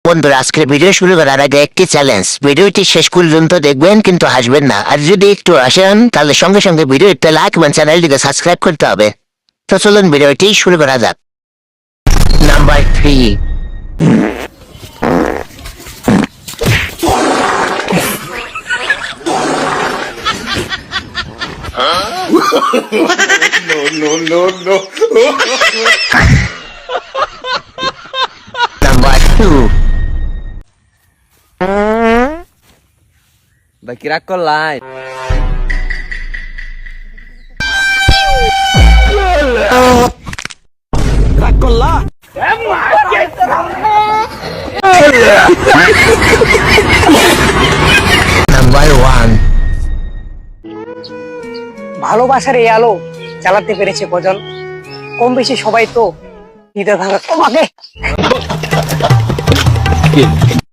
বন্ধুরা, আজকের ভিডিও শুরু করার আগে একটি চ্যালেঞ্জ। ভিডিওটি শেষ পর্যন্ত দেখবেন কিন্তু হাসবেন না, আর যদি একটু আসেন তাহলে সঙ্গে সঙ্গে ভিডিওতে লাইক এবং চ্যানেলটিকে সাবস্ক্রাইব করতে হবে। তো চলুন ভিডিওটি শুরু করা যাক। নাম্বার 3। নাম্বার 2। ভাই কি রাগ করলাই? রাগ করলা? নাম্বার 1। ভালোবাসার এই আলো জ্বালাতে পেরেছে কজন? কম বেশি সবাই তো হৃদয় ভাঙা তোমাকে